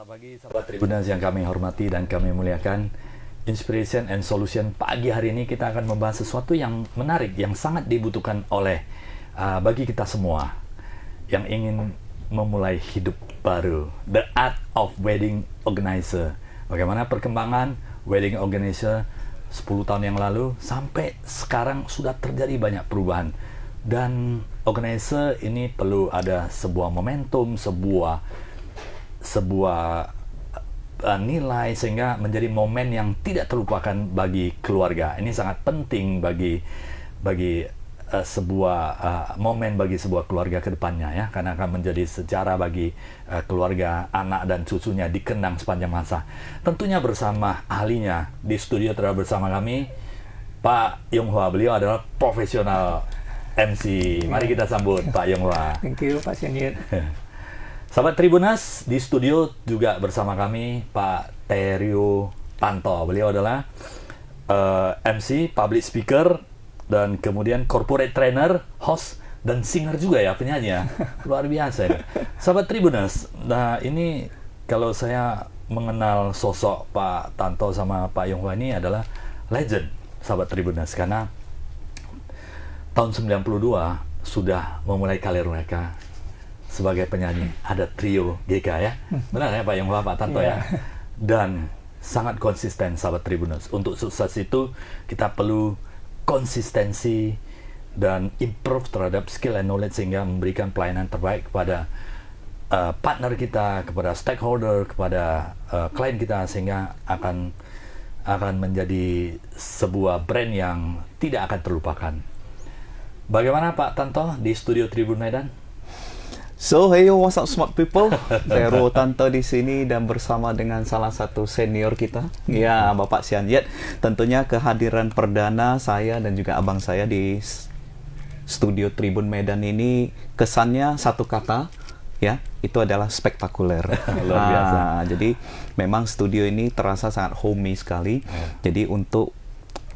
Pagi sahabat Tribuners yang kami hormati dan kami muliakan, Inspiration and Solution pagi hari ini kita akan membahas sesuatu yang menarik, yang sangat dibutuhkan oleh bagi kita semua yang ingin memulai hidup baru. The Art of Wedding Organizer. Bagaimana perkembangan wedding organizer 10 tahun yang lalu sampai sekarang sudah terjadi banyak perubahan. Dan organizer ini perlu ada sebuah momentum, sebuah nilai sehingga menjadi momen yang tidak terlupakan bagi keluarga. Ini sangat penting bagi sebuah momen bagi sebuah keluarga ke depannya ya, karena akan menjadi sejarah bagi keluarga, anak dan cucunya dikenang sepanjang masa. Tentunya bersama ahlinya di studio telah bersama kami Pak Yong Hwa. Beliau adalah profesional MC. Mari kita sambut Pak Yong Hwa. Thank you Pak Syanyit. Sahabat Tribuners, di studio juga bersama kami Pak Terio Tanto. Beliau adalah MC, public speaker, dan kemudian corporate trainer, host, dan singer juga ya, penyanyi ya. Luar biasa ya. Sahabat Tribuners, nah ini kalau saya mengenal sosok Pak Tanto sama Pak Yong Hwa ini adalah legend, sahabat Tribuners, karena tahun 92 sudah memulai karir mereka sebagai penyanyi. Ada trio GK ya, benar ya Pak Yong Hwa, Pak Tanto ya, dan sangat konsisten sahabat Tribuners. Untuk sukses itu kita perlu konsistensi dan improve terhadap skill and knowledge sehingga memberikan pelayanan terbaik kepada partner kita, kepada stakeholder, kepada klien kita, sehingga akan menjadi sebuah brand yang tidak akan terlupakan. Bagaimana Pak Tanto di studio Tribun Medan? So, hey, what's up smart people? Tero Tanto di sini dan bersama dengan salah satu senior kita, ya Bapak Syanyit. Tentunya kehadiran perdana saya dan juga abang saya di studio Tribun Medan ini kesannya satu kata, ya, itu adalah spektakuler. Luar biasa. Jadi memang studio ini terasa sangat homey sekali. Jadi untuk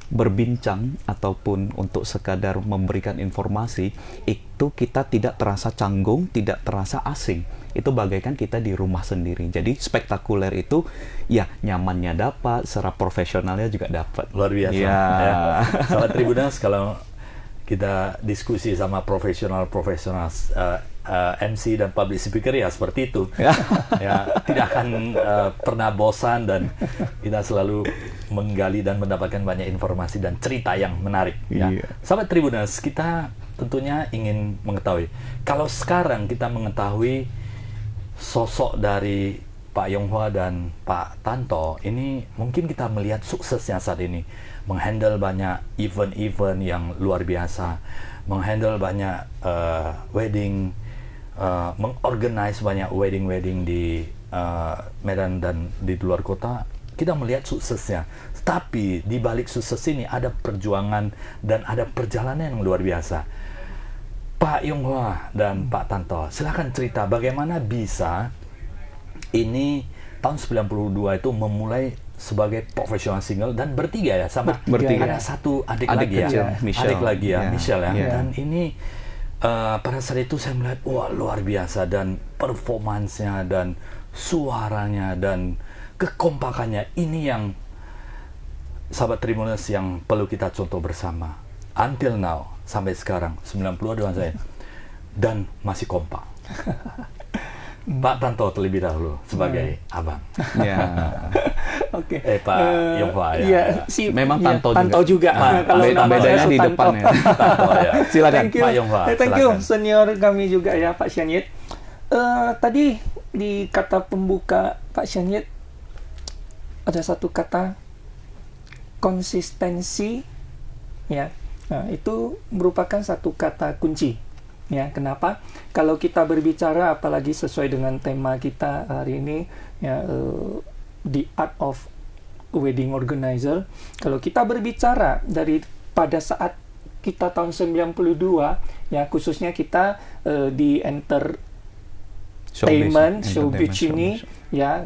berbincang ataupun untuk sekadar memberikan informasi itu kita tidak terasa canggung, tidak terasa asing. Itu bagaikan kita di rumah sendiri. Jadi spektakuler itu ya nyamannya dapat, secara profesionalnya juga dapat. Luar biasa. Ya. Sahabat Tribuners, kalau kita diskusi sama profesional MC dan public speaker ya seperti itu. Ya, tidak akan pernah bosan dan kita selalu menggali dan mendapatkan banyak informasi dan cerita yang menarik. Ya. Sahabat Tribuners, kita tentunya ingin mengetahui. Kalau sekarang kita mengetahui sosok dari Pak Yong Hwa dan Pak Tanto, ini mungkin kita melihat suksesnya saat ini. Menghandle banyak event-event yang luar biasa, menghandle banyak wedding, mengorganize banyak wedding di Medan dan di luar kota. Kita melihat suksesnya. Tapi di balik sukses ini ada perjuangan dan ada perjalanan yang luar biasa. Pak Yong Hwa dan Pak Tanto, silakan cerita bagaimana bisa ini tahun 92 itu memulai sebagai profesional single dan bertiga ya, sama bertiga. Ada satu adik kecil, lagi ya, Michelle. adik lagi ya, Michelle ya. Yeah. Dan ini pada saat itu saya melihat wah luar biasa, dan performansnya dan suaranya dan kekompakannya ini yang sahabat Tribuners yang perlu kita contoh bersama. Until now, sampai sekarang 92 saya dan masih kompak. Pak Tanto terlebih dahulu sebagai abang. Ya. Oke. Pak Yong Hwa ya. Iya, si Memang Tanto Tanto juga. Kalau bedanya di Tanto. depan ya. Tanto ya. Silakan. Thank you. Pak Yong Hwa, Thank you silakan. senior kami juga ya Pak Syanyit. Tadi di kata pembuka Pak Syanyit ada satu kata konsistensi, ya. Nah, itu merupakan satu kata kunci. Ya, kenapa? Kalau kita berbicara, apalagi sesuai dengan tema kita hari ini, ya, the art of wedding organizer. Kalau kita berbicara dari pada saat kita tahun 92, ya, khususnya kita di entertainment showbiz ini, ya,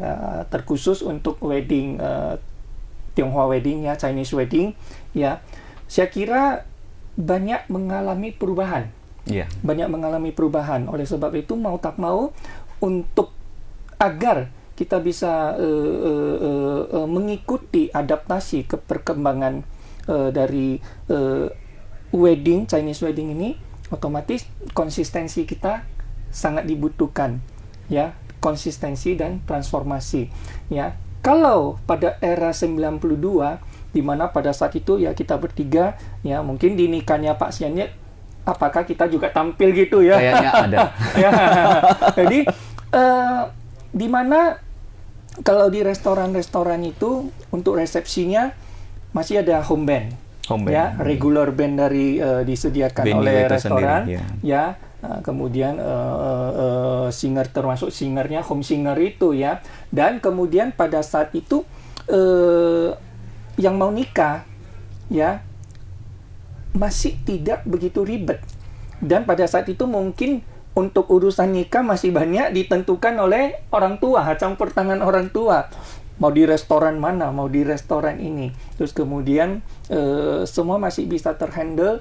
terkhusus untuk wedding Tionghoa wedding, ya, Chinese wedding, ya, saya kira banyak mengalami perubahan. Banyak mengalami perubahan. Oleh sebab itu, mau tak mau, untuk agar kita bisa mengikuti adaptasi ke perkembangan dari wedding, Chinese wedding ini, otomatis konsistensi kita sangat dibutuhkan, ya, konsistensi dan transformasi, ya. Kalau pada era 92, di mana pada saat itu, ya, kita bertiga, ya, mungkin di nikahnya Pak Sianit, apakah kita juga tampil gitu, ya? Kayaknya ada. Ya. Jadi di mana kalau di restoran-restoran itu untuk resepsinya masih ada home band, ya, regular band dari disediakan venue oleh restoran, sendiri, ya. Kemudian singer, termasuk singernya home singer itu, ya. Dan kemudian pada saat itu yang mau nikah, ya, masih tidak begitu ribet. Dan pada saat itu mungkin untuk urusan nikah masih banyak ditentukan oleh orang tua, campur tangan orang tua. Mau di restoran mana, mau di restoran ini. Terus kemudian semua masih bisa terhandle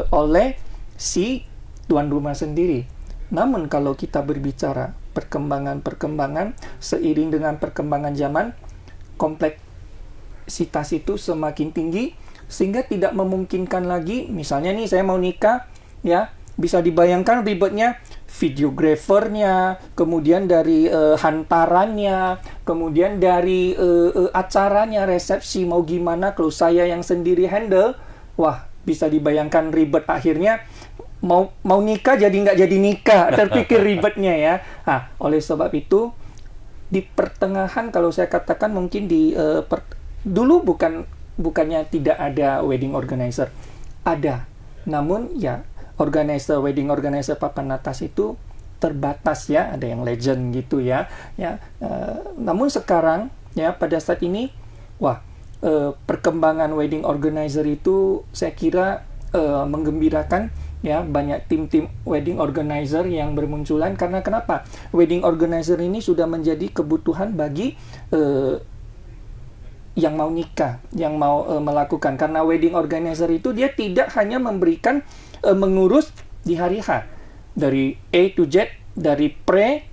oleh si tuan rumah sendiri. Namun kalau kita berbicara perkembangan-perkembangan, seiring dengan perkembangan zaman, kompleksitas itu semakin tinggi, sehingga tidak memungkinkan lagi, misalnya nih saya mau nikah, ya, bisa dibayangkan ribetnya videografernya, kemudian dari hantarannya, kemudian dari acaranya, resepsi mau gimana, kalau saya yang sendiri handle, wah, bisa dibayangkan ribet, akhirnya mau nikah jadi nggak jadi nikah, terpikir ribetnya, ya. Nah, oleh sebab itu di pertengahan, kalau saya katakan mungkin di dulu bukannya tidak ada wedding organizer, ada, namun, ya, wedding organizer papan atas itu terbatas, ya, ada yang legend gitu, ya, namun sekarang, ya, pada saat ini, wah, perkembangan wedding organizer itu saya kira menggembirakan, ya, banyak tim-tim wedding organizer yang bermunculan. Karena kenapa? Wedding organizer ini sudah menjadi kebutuhan bagi yang mau nikah, yang mau melakukan. Karena wedding organizer itu dia tidak hanya memberikan mengurus di hari H, dari A to Z, dari pre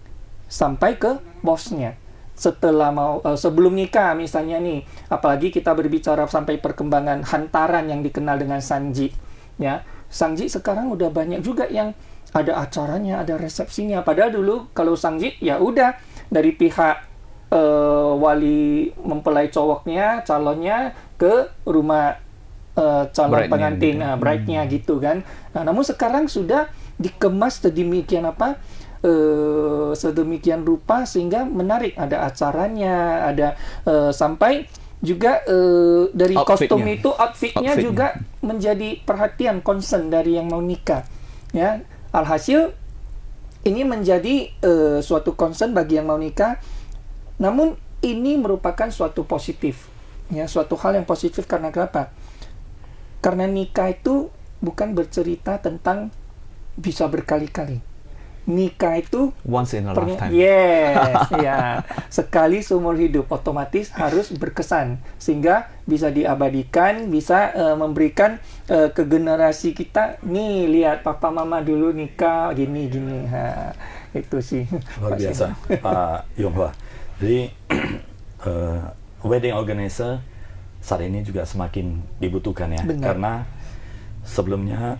sampai ke bosnya. Setelah sebelum nikah misalnya nih, apalagi kita berbicara sampai perkembangan hantaran yang dikenal dengan sanji, ya. Sanji sekarang udah banyak juga yang ada acaranya, ada resepsinya. Padahal dulu kalau sanji, ya udah dari pihak wali mempelai cowoknya, calonnya ke rumah calon pengantin, bride-nya gitu kan. Nah, namun sekarang sudah dikemas sedemikian sedemikian rupa sehingga menarik, ada acaranya, ada sampai juga dari kostum itu, outfitnya juga menjadi perhatian, concern dari yang mau nikah, ya. Alhasil ini menjadi suatu concern bagi yang mau nikah. Namun ini merupakan suatu positif, ya, suatu hal yang positif. Karena kenapa? Karena nikah itu bukan bercerita tentang bisa berkali-kali. Nikah itu once in a lifetime. Yes, ya. Sekali seumur hidup, otomatis harus berkesan sehingga bisa diabadikan, bisa memberikan ke generasi kita, nih lihat papa mama dulu nikah gini-gini. Itu sih. Luar biasa, Pak Yonghwa. Jadi wedding organizer saat ini juga semakin dibutuhkan, ya. Benar. Karena sebelumnya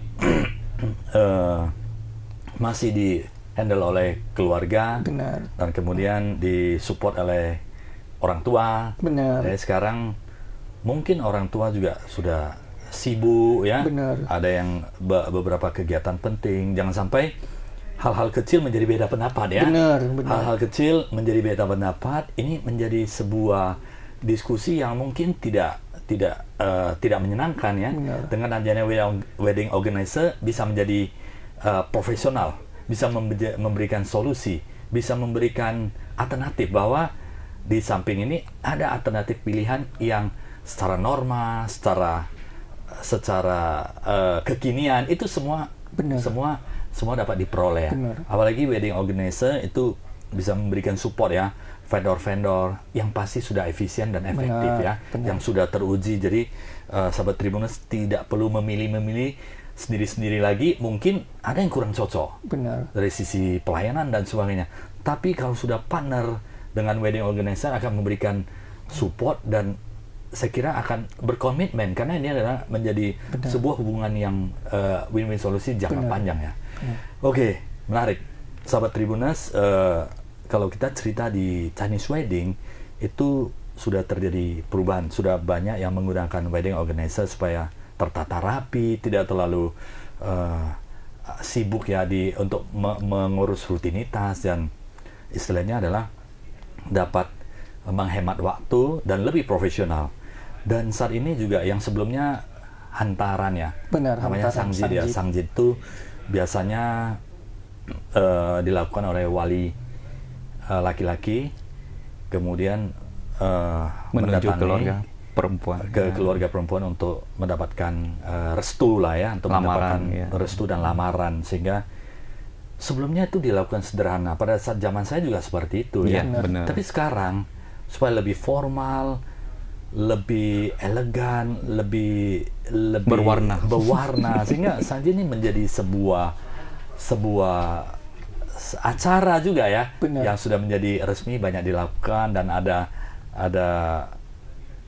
masih di handle oleh keluarga. Benar. Dan kemudian disupport oleh orang tua. Benar. Jadi sekarang mungkin orang tua juga sudah sibuk, ya. Benar. Ada yang beberapa kegiatan penting. Jangan sampai hal-hal kecil menjadi beda pendapat, ya. Benar. Hal-hal kecil menjadi beda pendapat, ini menjadi sebuah diskusi yang mungkin tidak menyenangkan ya. Benar. Dengan adanya wedding organizer bisa menjadi profesional, bisa memberikan solusi, bisa memberikan alternatif, bahwa di samping ini ada alternatif pilihan yang secara norma, secara kekinian, itu semua Benar. semua dapat diperoleh ya. Benar. Apalagi wedding organizer itu bisa memberikan support ya, vendor-vendor yang pasti sudah efisien dan efektif ya, yang sudah teruji. Jadi sahabat Tribuners tidak perlu memilih sendiri-sendiri lagi. Mungkin ada yang kurang cocok dari sisi pelayanan dan sebagainya. Tapi kalau sudah partner dengan wedding organizer, akan memberikan support dan saya kira akan berkomitmen, karena ini adalah menjadi sebuah hubungan yang win-win solusi jangka panjang ya. Oke, menarik. Sahabat Tribuners, kalau kita cerita di Chinese wedding, itu sudah terjadi perubahan. Sudah banyak yang menggunakan wedding organizer supaya tertata rapi, tidak terlalu sibuk ya untuk mengurus rutinitas, dan istilahnya adalah dapat menghemat waktu dan lebih profesional. Dan saat ini juga yang sebelumnya hantaran ya, namanya sangjit ya. Sangjit itu biasanya dilakukan oleh wali laki-laki, kemudian menuju keluarga perempuan, keluarga perempuan untuk mendapatkan restu lah ya, untuk lamaran, mendapatkan restu dan lamaran. Sehingga sebelumnya itu dilakukan sederhana, pada saat zaman saya juga seperti itu ya. Benar. Tapi sekarang supaya lebih formal, lebih elegan, lebih berwarna sehingga sangjit ini menjadi sebuah acara juga ya. Yang sudah menjadi resmi, banyak dilakukan, dan ada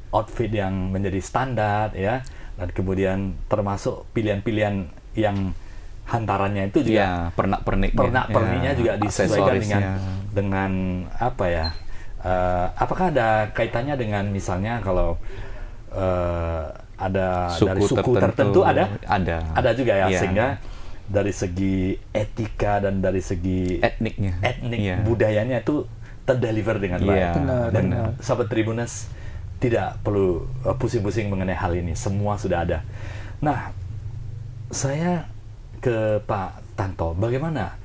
outfit yang menjadi standar ya, dan kemudian termasuk pilihan-pilihan yang hantarannya itu juga pernak-perniknya juga disesuaikan dengan apa ya, apakah ada kaitannya dengan misalnya kalau ada dari suku tertentu ada juga ya, sehingga dari segi etika dan dari segi etnik budayanya itu terdeliver dengan baik. Dan sahabat Tribuners tidak perlu pusing-pusing mengenai hal ini, semua sudah ada. Nah, saya ke Pak Tanto, bagaimana?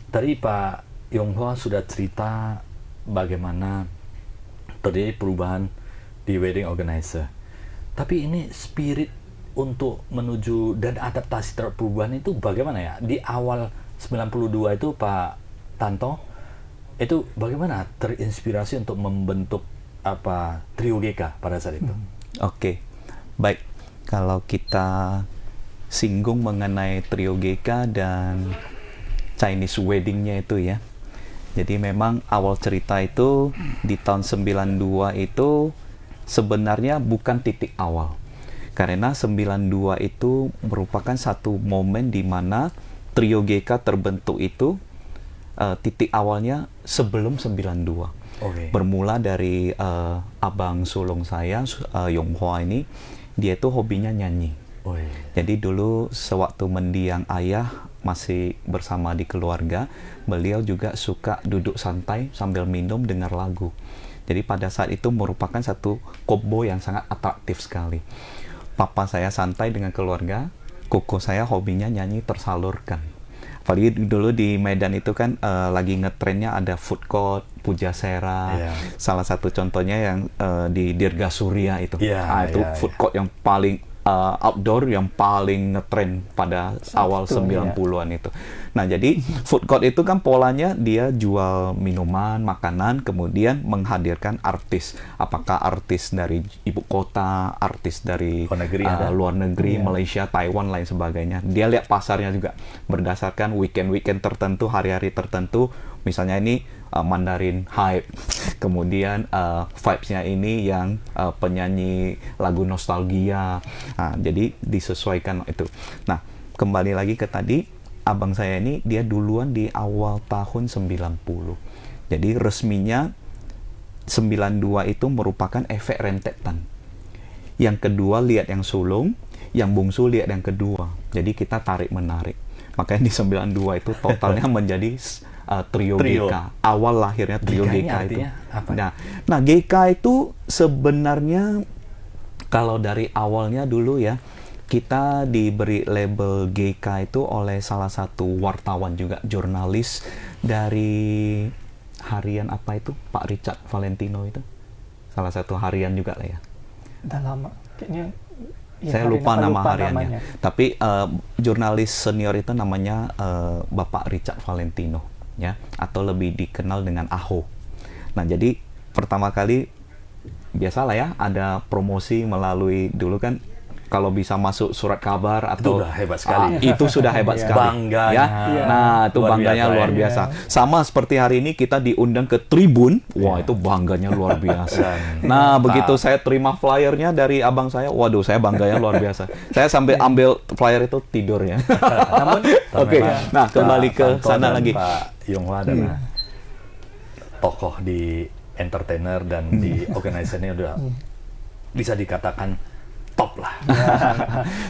Tadi Pak Yonghwa sudah cerita bagaimana terjadi perubahan di wedding organizer. Tapi ini spirit untuk menuju dan adaptasi terhadap perubahan itu bagaimana ya? Di awal 92 itu Pak Tanto, itu bagaimana terinspirasi untuk membentuk Trio GK pada saat itu? Oke, baik. Kalau kita singgung mengenai Trio GK dan Chinese wedding-nya itu ya. Jadi memang awal cerita itu di tahun 92 itu sebenarnya bukan titik awal. Karena 92 itu merupakan satu momen di mana Trio GK terbentuk itu titik awalnya sebelum 92. Bermula dari abang sulung saya, Yonghwa ini, dia itu hobinya nyanyi. Jadi dulu sewaktu mendiang ayah masih bersama di keluarga, beliau juga suka duduk santai sambil minum dengar lagu. Jadi pada saat itu merupakan satu kombo yang sangat atraktif sekali. Papa saya santai dengan keluarga, koko saya hobinya nyanyi tersalurkan. Apalagi dulu di Medan itu kan lagi ngetrennya ada food court, Pujasera. Salah satu contohnya yang di Dirga Surya itu. Itu food court yang paling outdoor, yang paling ngetren pada awal 90-an itu. Nah, jadi food court itu kan polanya dia jual minuman, makanan, kemudian menghadirkan artis. Apakah artis dari ibu kota, artis dari luar negeri, Malaysia, Taiwan, lain sebagainya. Dia lihat pasarnya juga berdasarkan weekend-weekend tertentu, hari-hari tertentu. Misalnya ini Mandarin hype, kemudian vibes-nya ini yang penyanyi lagu nostalgia. Nah, jadi disesuaikan itu. Nah, kembali lagi ke tadi, abang saya ini dia duluan di awal tahun 90. Jadi resminya 92 itu merupakan efek rentetan. Yang kedua lihat yang sulung, yang bungsu lihat yang kedua. Jadi kita tarik-menarik. Makanya di 92 itu totalnya menjadi Trio Trio. GK. Awal lahirnya Trio GK ini GK itu. artinya apa? Nah, GK itu sebenarnya kalau dari awalnya dulu ya, kita diberi label GK itu oleh salah satu wartawan juga, jurnalis dari harian apa itu, Pak Richard Valentino itu. Salah satu harian juga lah ya. Udah lama. Kayaknya ya, Saya lupa nama lupa hariannya. namanya. Tapi jurnalis senior itu namanya Bapak Richard Valentino, ya, atau lebih dikenal dengan Aho. Nah, jadi pertama kali biasalah ya, ada promosi melalui dulu kan. Kalau bisa masuk surat kabar atau udah hebat sekali. Itu sudah hebat Iya. sekali. Bangganya. Ya. Iya. Nah, itu Luar bangganya biasa, luar ya. biasa. Sama seperti hari ini kita diundang ke Tribun. Wah, itu bangganya luar biasa. Nah, begitu saya terima flyernya dari abang saya, waduh, saya bangganya luar biasa. Saya sampai ambil flyer itu tidur ya. Namun Oke. Memang Nah, kembali ke Tanto sana dan lagi. Pak Yonghwa adalah tokoh di entertainer dan di organisasinya udah bisa dikatakan top lah.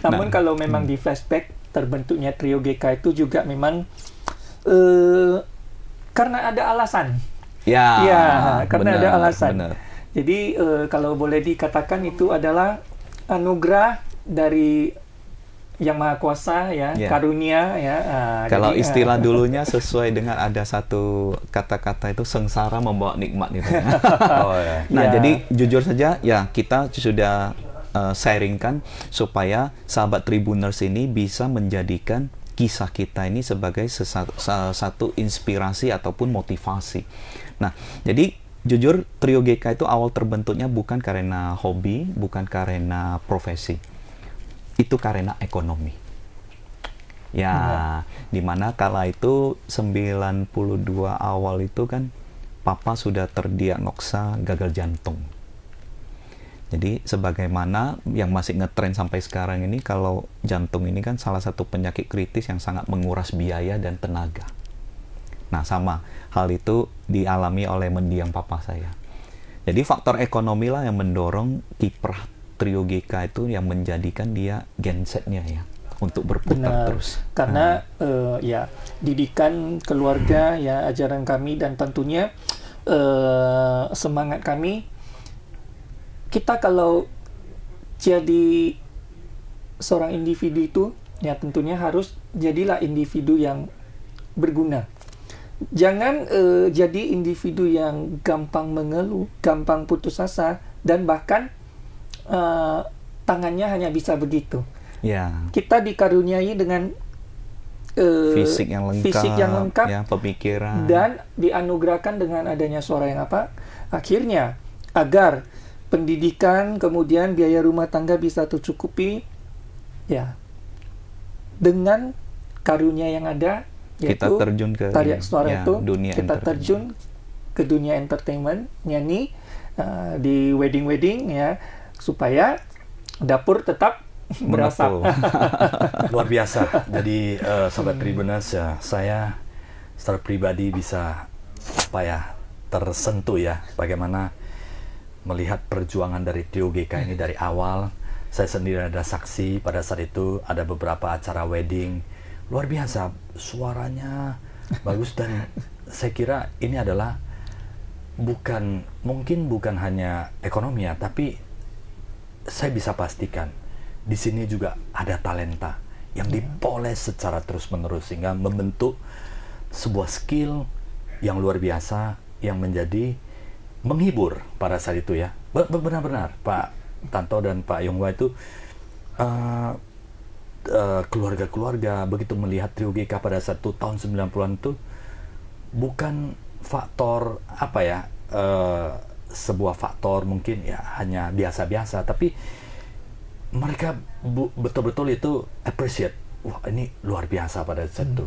namun kalau memang di flashback terbentuknya Trio GK itu juga memang karena ada alasan. Ya, Ya, karena benar, ada alasan. benar. Jadi kalau boleh dikatakan itu adalah anugerah dari Yang Maha Kuasa ya, Ya. karunia ya. Kalau Jadi, istilah dulunya sesuai dengan ada satu kata-kata itu, sengsara membawa nikmat itu. Oh ya. Nah, Ya. jadi jujur saja ya, kita sudah sharingkan supaya sahabat Tribuners ini bisa menjadikan kisah kita ini sebagai satu inspirasi ataupun motivasi. Nah, jadi jujur Trio GK itu awal terbentuknya bukan karena hobi, bukan karena profesi. Itu karena ekonomi. Ya, dimana kala itu 92 awal itu kan Papa sudah terdiagnosa gagal jantung. Jadi sebagaimana yang masih ngetren sampai sekarang ini, kalau jantung ini kan salah satu penyakit kritis yang sangat menguras biaya dan tenaga. Nah, sama hal itu dialami oleh mendiang papa saya. Jadi faktor ekonomi lah yang mendorong kiprah Trio GK itu, yang menjadikan dia gensetnya ya untuk berputar benar. terus. Karena ya didikan keluarga ya, ajaran kami, dan tentunya semangat kami. Kita kalau jadi seorang individu itu ya tentunya harus jadilah individu yang berguna. Jangan jadi individu yang gampang mengeluh, gampang putus asa, dan bahkan tangannya hanya bisa begitu. Ya, Kita dikaruniai dengan fisik yang lengkap, ya, pemikiran. dan dianugerahkan dengan adanya suara yang apa? Akhirnya agar pendidikan, kemudian biaya rumah tangga bisa tercukupi, ya, dengan karunia yang ada, kita yaitu terjun ke tarian suara ya, itu, dunia kita terjun ke dunia entertainment, nyanyi di wedding ya, supaya dapur tetap berasap. mengepul. Luar biasa. Jadi Sobat Tribuners ya, saya secara pribadi bisa apa ya, tersentuh ya, bagaimana melihat perjuangan dari Trio GK ini dari awal. Saya sendiri ada saksi pada saat itu, ada beberapa acara wedding. Luar biasa, suaranya bagus, dan saya kira ini adalah mungkin bukan hanya ekonomi ya, tapi saya bisa pastikan di sini juga ada talenta yang dipoles secara terus-menerus sehingga membentuk sebuah skill yang luar biasa yang menjadi menghibur pada saat itu ya. Benar-benar Pak Tanto dan Pak Yonghwa itu keluarga-keluarga begitu melihat Trio GK pada saat itu tahun 90-an itu bukan faktor apa ya, sebuah faktor mungkin ya hanya biasa-biasa, tapi mereka betul-betul itu appreciate. Wah, ini luar biasa pada saat itu.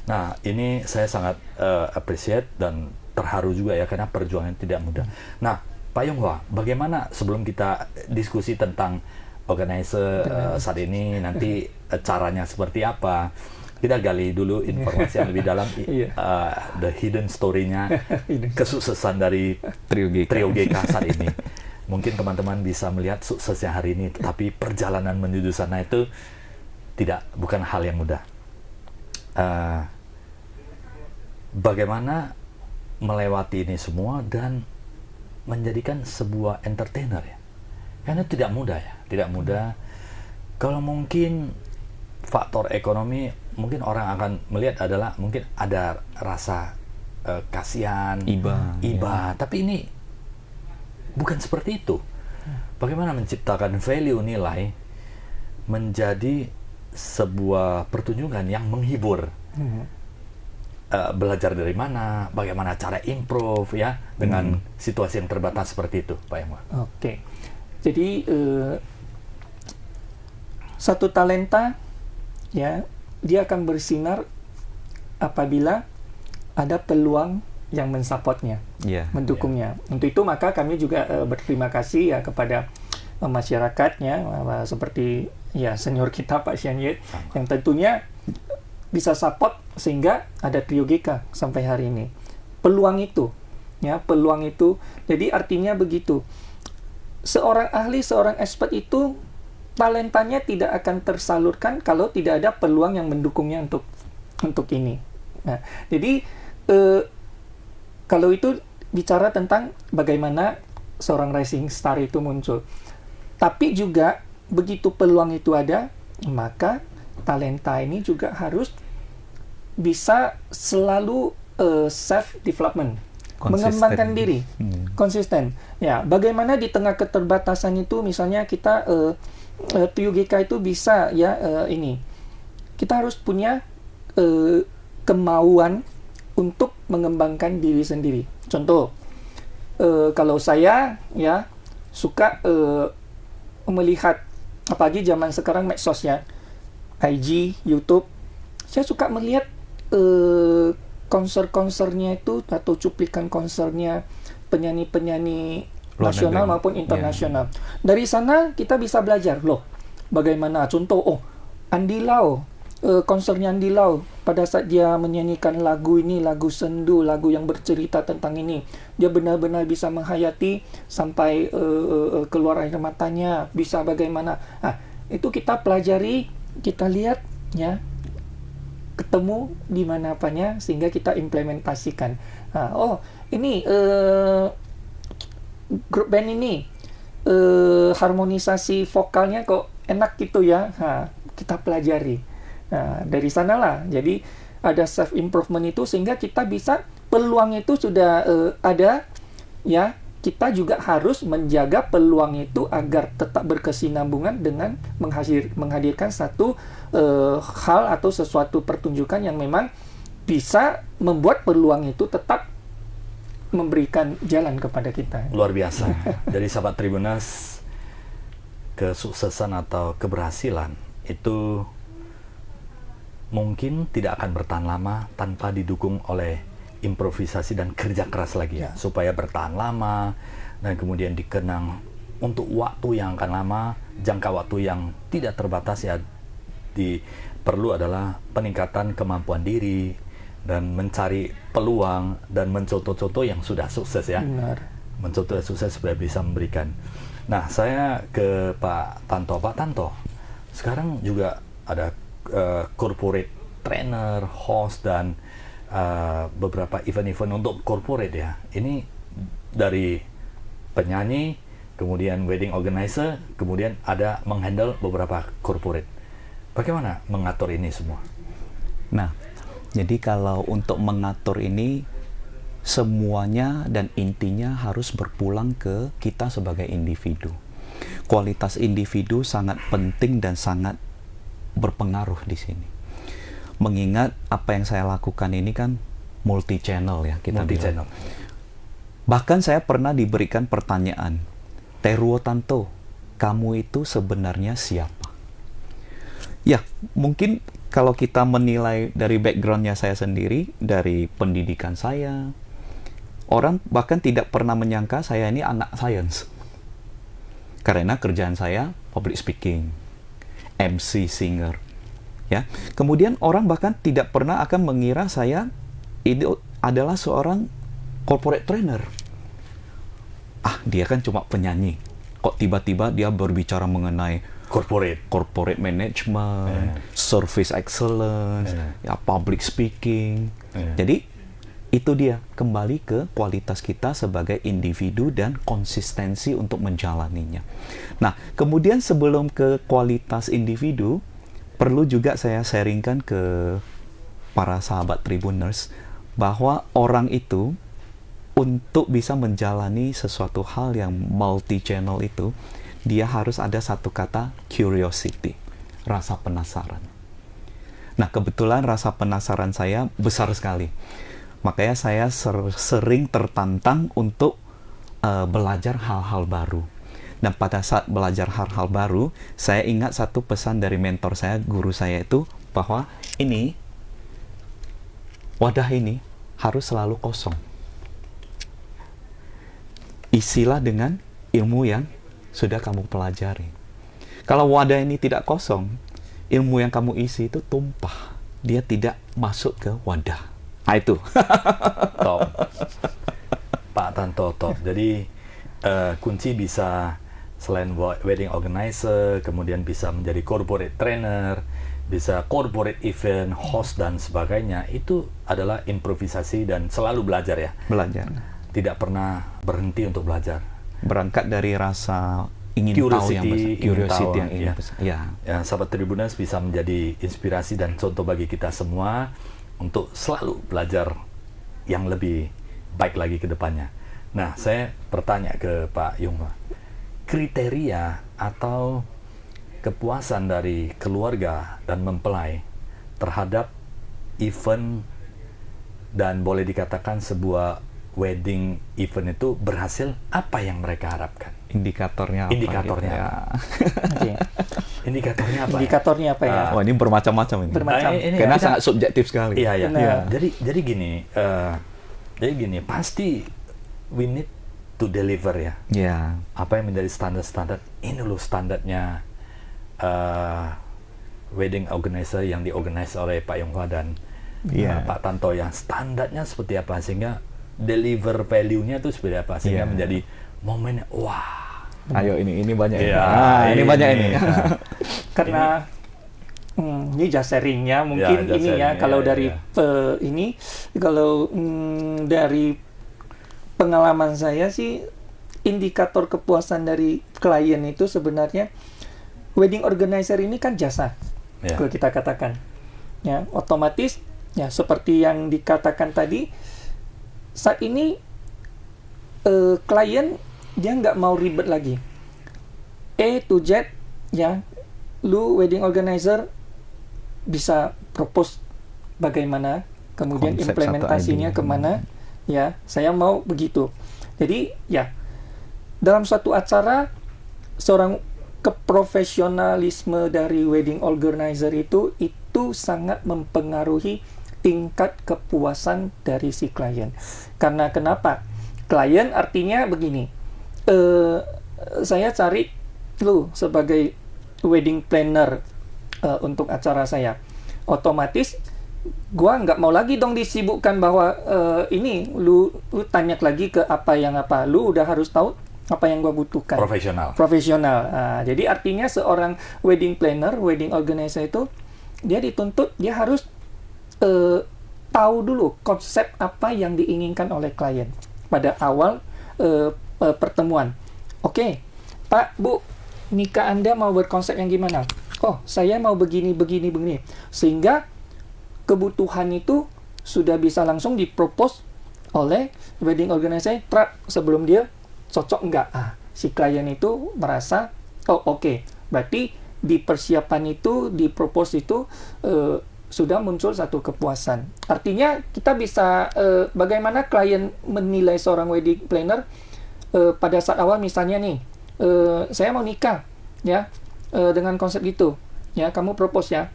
Nah, ini saya sangat appreciate dan terharu juga ya, karena perjuangan tidak mudah. Nah, Pak Yonghwa, bagaimana sebelum kita diskusi tentang organizer saat ini, nanti caranya seperti apa, kita gali dulu informasi yang lebih dalam, the hidden story-nya, kesuksesan dari Trio GK saat ini. Mungkin teman-teman bisa melihat suksesnya hari ini, tetapi perjalanan menuju sana itu bukan hal yang mudah. bagaimana melewati ini semua dan menjadikan sebuah entertainer ya. Karena tidak mudah ya, tidak mudah. Kalau mungkin faktor ekonomi, mungkin orang akan melihat adalah mungkin ada rasa kasihan, iba. Ya. Tapi ini bukan seperti itu. Bagaimana menciptakan value nilai menjadi sebuah pertunjukan yang menghibur. Belajar dari mana, bagaimana cara improve ya dengan situasi yang terbatas seperti itu, Pak Yanuar. Oke. Jadi satu talenta ya, dia akan bersinar apabila ada peluang yang mensupportnya, mendukungnya. Untuk itu maka kami juga berterima kasih ya kepada masyarakatnya seperti ya senior kita Pak Sian Yet yang tentunya bisa support sehingga ada Trio GK sampai hari ini. Peluang itu jadi artinya begitu. Seorang ahli, seorang expert itu talentanya tidak akan tersalurkan kalau tidak ada peluang yang mendukungnya untuk ini. Nah, jadi kalau itu bicara tentang bagaimana seorang rising star itu muncul. Tapi juga begitu peluang itu ada, maka talenta ini juga harus bisa selalu self development, mengembangkan diri, konsisten. Ya, bagaimana di tengah keterbatasan itu, misalnya kita Trio GK itu bisa ya ini, kita harus punya kemauan untuk mengembangkan diri sendiri. Contoh, kalau saya ya suka melihat, apalagi zaman sekarang medsos ya, IG, YouTube, saya suka melihat konser-konsernya itu atau cuplikan konsernya penyanyi-penyanyi nasional maupun internasional. Dari sana kita bisa belajar loh bagaimana, contoh Andy Lau, konsernya Andy Lau pada saat dia menyanyikan lagu ini, lagu sendu, lagu yang bercerita tentang ini, dia benar-benar bisa menghayati sampai keluar air matanya, bisa bagaimana. Nah, itu kita pelajari, kita lihat ya, ketemu di mana apanya sehingga kita implementasikan. Nah, ini grup band ini harmonisasi vokalnya kok enak gitu ya. Nah, kita pelajari. Nah, dari sanalah jadi ada self improvement itu sehingga kita bisa, peluang itu sudah ada ya. Kita juga harus menjaga peluang itu agar tetap berkesinambungan dengan menghadirkan satu hal atau sesuatu pertunjukan yang memang bisa membuat peluang itu tetap memberikan jalan kepada kita. Luar biasa. Jadi sahabat Tribuners, kesuksesan atau keberhasilan itu mungkin tidak akan bertahan lama tanpa didukung oleh improvisasi dan kerja keras lagi ya, supaya bertahan lama dan kemudian dikenang untuk waktu yang akan lama, jangka waktu yang tidak terbatas ya. Perlu adalah peningkatan kemampuan diri dan mencari peluang dan mencontoh-contoh yang sudah sukses ya. Benar. Mencontoh yang sukses supaya bisa memberikan. Nah, saya ke Pak Tanto. Pak Tanto, sekarang juga ada corporate trainer, host dan beberapa event-event untuk corporate ya. Ini dari penyanyi, kemudian wedding organizer, kemudian ada menghandle beberapa corporate. Bagaimana mengatur ini semua? Nah, jadi kalau untuk mengatur ini, semuanya dan intinya harus berpulang ke kita sebagai individu. Kualitas individu sangat penting dan sangat berpengaruh di sini. Mengingat apa yang saya lakukan ini kan multi channel ya, kita multi channel. Bahkan saya pernah diberikan pertanyaan, Teruo Tanto, kamu itu sebenarnya siapa? Ya, mungkin kalau kita menilai dari backgroundnya saya sendiri, dari pendidikan saya, orang bahkan tidak pernah menyangka saya ini anak science. Karena kerjaan saya public speaking, MC, singer. Ya, kemudian orang bahkan tidak pernah akan mengira saya ini adalah seorang corporate trainer. Dia kan cuma penyanyi. Kok tiba-tiba dia berbicara mengenai corporate management, service excellence, ya public speaking. Jadi Itu dia, kembali ke kualitas kita sebagai individu dan konsistensi untuk menjalaninya. Nah, kemudian sebelum ke kualitas individu, perlu juga saya sharingkan ke para sahabat Tribuners bahwa orang itu untuk bisa menjalani sesuatu hal yang multi-channel itu, dia harus ada satu kata, curiosity, rasa penasaran. Nah, kebetulan rasa penasaran saya besar sekali. Makanya saya sering tertantang untuk belajar hal-hal baru. Dan pada saat belajar hal-hal baru, saya ingat satu pesan dari mentor saya, guru saya itu, bahwa wadah ini harus selalu kosong. Isilah dengan ilmu yang sudah kamu pelajari. Kalau wadah ini tidak kosong, ilmu yang kamu isi itu tumpah. Dia tidak masuk ke wadah. Itu. Top. Pak Tanto, top. Jadi kunci bisa selain wedding organizer, kemudian bisa menjadi corporate trainer, bisa corporate event, host dan sebagainya. Itu adalah improvisasi dan selalu belajar ya. Belajar. Tidak pernah berhenti untuk belajar. Berangkat dari rasa ingin tahu yang besar. Curiosity yang ingin besar. Ya. Ya, sahabat Tribuners bisa menjadi inspirasi dan contoh bagi kita semua untuk selalu belajar yang lebih baik lagi ke depannya. Nah, saya bertanya ke Pak Yongwa, kriteria atau kepuasan dari keluarga dan mempelai terhadap event dan boleh dikatakan sebuah wedding event itu berhasil, apa yang mereka harapkan? Indikatornya apa? Indikatornya gitu, ya. Oke. Indikatornya apa? Indikatornya apa ya? Wah, ini bermacam-macam ini. Bermacam. Ini Karena ya, sangat subjektif sekali. Iya, iya. Benar. Jadi gini, pasti we need to deliver ya. Ya. Apa yang menjadi standar-standar, ini loh standarnya wedding organizer yang diorganize oleh Pak Yongwa dan Pak Tanto, yang standarnya seperti apa sehingga deliver value-nya itu seperti apa sehingga menjadi momennya wah. Ayo ini banyak ini. Iya, Ini banyak ini. Karena ini just sharingnya mungkin just ini ya sharing, kalau ya, dari kalau dari pengalaman saya sih, indikator kepuasan dari klien itu sebenarnya wedding organizer ini kan jasa, kalau kita katakan ya, otomatis ya seperti yang dikatakan tadi, saat ini klien dia nggak mau ribet lagi, A to Z ya. Lu wedding organizer bisa propose bagaimana, kemudian Konsep implementasinya kemana, ya saya mau begitu. Jadi ya dalam suatu acara, seorang keprofesionalisme dari wedding organizer itu sangat mempengaruhi tingkat kepuasan dari si klien. Karena kenapa? Klien artinya begini, saya cari lu sebagai wedding planner untuk acara saya, otomatis gua nggak mau lagi dong disibukkan bahwa ini lu tanya lagi ke apa lu udah harus tahu apa yang gua butuhkan. Profesional. Jadi artinya seorang wedding planner, wedding organizer itu dia dituntut, dia harus tahu dulu konsep apa yang diinginkan oleh klien pada awal pertemuan. Oke, Pak, Bu, nikah Anda mau berkonsep yang gimana? Oh, saya mau begini. Sehingga kebutuhan itu sudah bisa langsung dipropose oleh wedding organizer sebelum dia cocok enggak. Si klien itu merasa, oh oke, berarti di persiapan itu, di propose itu sudah muncul satu kepuasan. Artinya kita bisa bagaimana klien menilai seorang wedding planner pada saat awal, misalnya nih, saya mau nikah ya dengan konsep gitu ya, kamu propose ya,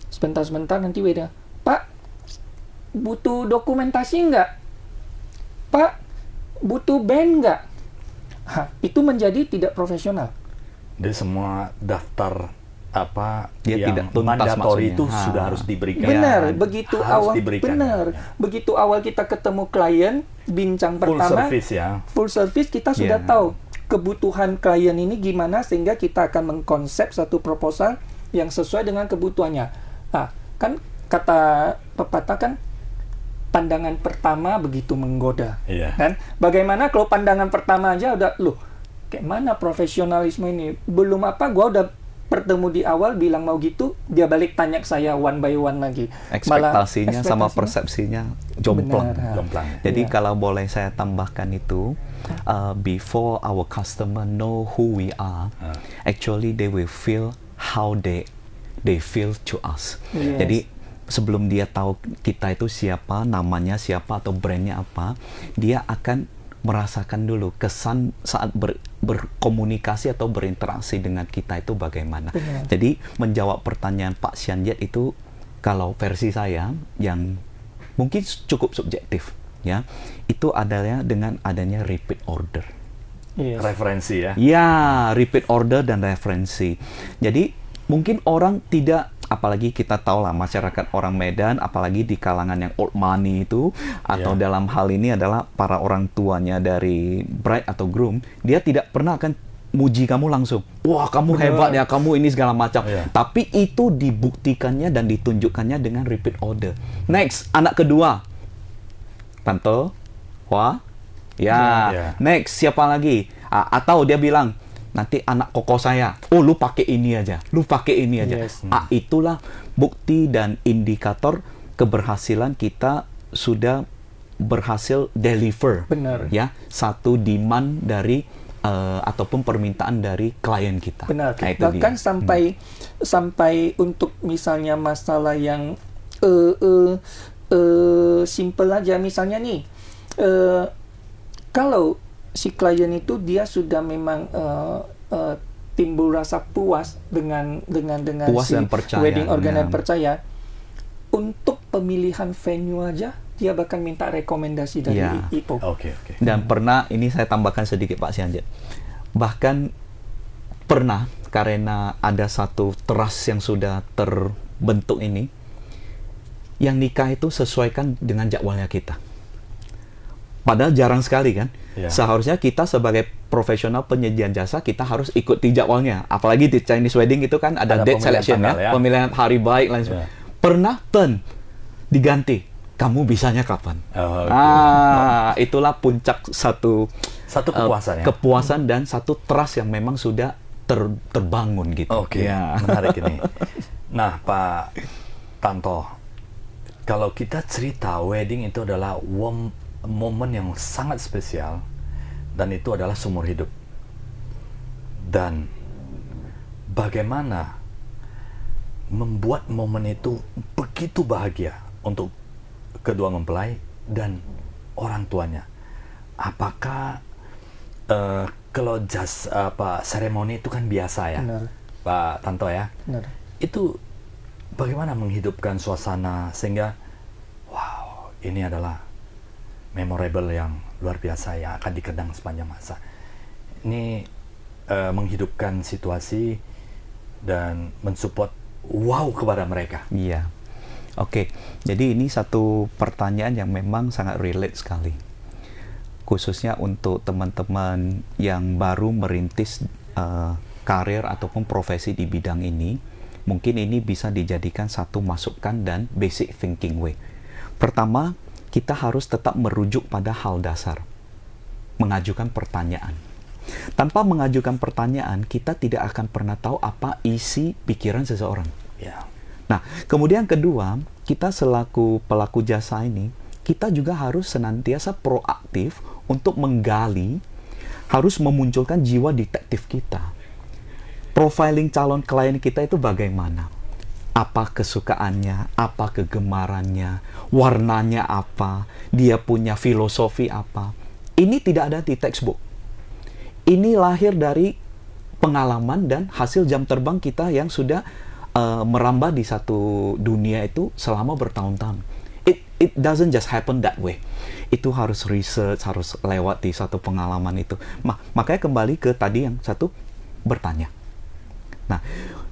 sebentar nanti beda, Pak butuh dokumentasi enggak, Pak butuh band enggak? Itu menjadi tidak profesional. Jadi semua daftar dia yang tidak tuntas mandatori maksudnya. itu sudah harus diberikan. Benar, begitu harus awal diberikan. Benar. Begitu awal kita ketemu klien, bincang pertama, full service kita sudah tahu kebutuhan klien ini gimana, sehingga kita akan mengkonsep satu proposal yang sesuai dengan kebutuhannya. Kan kata pepatah kan, pandangan pertama begitu menggoda. Iya. Kan? Bagaimana kalau pandangan pertama aja udah, loh, kayak mana profesionalisme ini? Belum apa, gua udah bertemu di awal bilang mau gitu, dia balik tanya ke saya one by one lagi. Ekspektasinya sama persepsinya jomplang. Benar. Jomplang. Jadi Iya. kalau boleh saya tambahkan itu, before our customer know who we are, actually they will feel how they feel to us. Yes. Jadi sebelum dia tahu kita itu siapa, namanya siapa atau brandnya apa, dia akan merasakan dulu kesan saat berkomunikasi atau berinteraksi dengan kita itu bagaimana. Benar. Jadi menjawab pertanyaan Pak Sianjet itu, kalau versi saya yang mungkin cukup subjektif ya, itu adalah dengan adanya repeat order. Yes. Referensi ya. Ya, repeat order dan referensi. Jadi mungkin orang tidak, apalagi kita tahu lah masyarakat orang Medan, apalagi di kalangan yang old money itu, atau dalam hal ini adalah para orang tuanya dari bride atau groom, dia tidak pernah akan muji kamu langsung. Wah, kamu hebat ya, kamu ini segala macam. Tapi itu dibuktikannya dan ditunjukkannya dengan repeat order. Next, anak kedua. Tante, wah, ya. Next, siapa lagi? Atau dia bilang, nanti anak koko saya, oh lu pakai ini aja, lu pakai ini aja. Yes. Itulah bukti dan indikator keberhasilan kita sudah berhasil deliver. Benar. Ya, satu demand dari ataupun permintaan dari klien kita. Benar. Nah, itu Bahkan dia. sampai untuk misalnya masalah yang simple aja, misalnya nih, kalau si klien itu dia sudah memang timbul rasa puas dengan Puas si dan percaya, wedding organizer ya. percaya, untuk pemilihan venue aja dia bahkan minta rekomendasi dari Ya. IO. Oke. Dan pernah, ini saya tambahkan sedikit Pak Sianjet, bahkan pernah karena ada satu trust yang sudah terbentuk ini, yang nikah itu sesuaikan dengan jadwalnya kita. Padahal jarang sekali kan. Ya. Seharusnya kita sebagai profesional penyedia jasa, kita harus ikuti jadwalnya. Apalagi di Chinese wedding itu kan ada date pemilihan selection tanggal, ya, pemilihan hari baik lain sebagainya. Pernah turn diganti. Kamu bisanya kapan? Oh, okay. Itulah puncak satu kepuasan ya. kepuasan dan satu trust yang memang sudah terbangun gitu. Oke, Ya. menarik ini. Nah, Pak Tanto, kalau kita cerita wedding itu adalah momen yang sangat spesial, dan itu adalah seumur hidup. Dan bagaimana membuat momen itu begitu bahagia untuk kedua mempelai dan orang tuanya. Apakah kalau seremoni itu kan biasa ya, Benar. Pak Tanto ya? Benar. Itu bagaimana menghidupkan suasana sehingga wow, ini adalah memorable yang luar biasa yang akan dikenang sepanjang masa. Ini menghidupkan situasi dan mensupport wow kepada mereka. Iya. Oke. Jadi ini satu pertanyaan yang memang sangat relate sekali. Khususnya untuk teman-teman yang baru merintis karir ataupun profesi di bidang ini, mungkin ini bisa dijadikan satu masukan dan basic thinking way. Pertama, kita harus tetap merujuk pada hal dasar. Mengajukan pertanyaan. Tanpa mengajukan pertanyaan, kita tidak akan pernah tahu apa isi pikiran seseorang. Ya. Nah, kemudian kedua, kita selaku pelaku jasa ini, kita juga harus senantiasa proaktif untuk menggali, harus memunculkan jiwa detektif kita. Profiling calon klien kita itu bagaimana? Apa kesukaannya, apa kegemarannya, warnanya apa, dia punya filosofi apa. Ini tidak ada di textbook. Ini lahir dari pengalaman dan hasil jam terbang kita yang sudah merambah di satu dunia itu selama bertahun-tahun. It doesn't just happen that way. Itu harus research, harus lewat di satu pengalaman itu. Makanya kembali ke tadi yang satu, bertanya. Nah,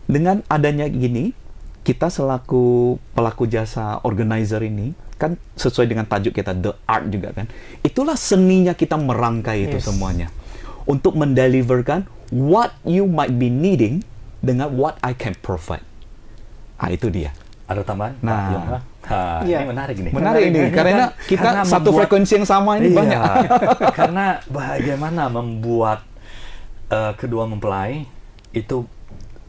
dengan adanya gini, kita selaku pelaku jasa organizer ini, kan sesuai dengan tajuk kita, the art juga kan, itulah seninya kita merangkai itu semuanya. Untuk mendeliverkan what you might be needing dengan what I can provide. Itu dia. Ada tambahan? Nah. Pak Yongga? Iya. Ini menarik nih. Menarik ini, karena kita satu membuat- frekuensi yang sama ini Iya, banyak. karena bagaimana membuat kedua mempelai itu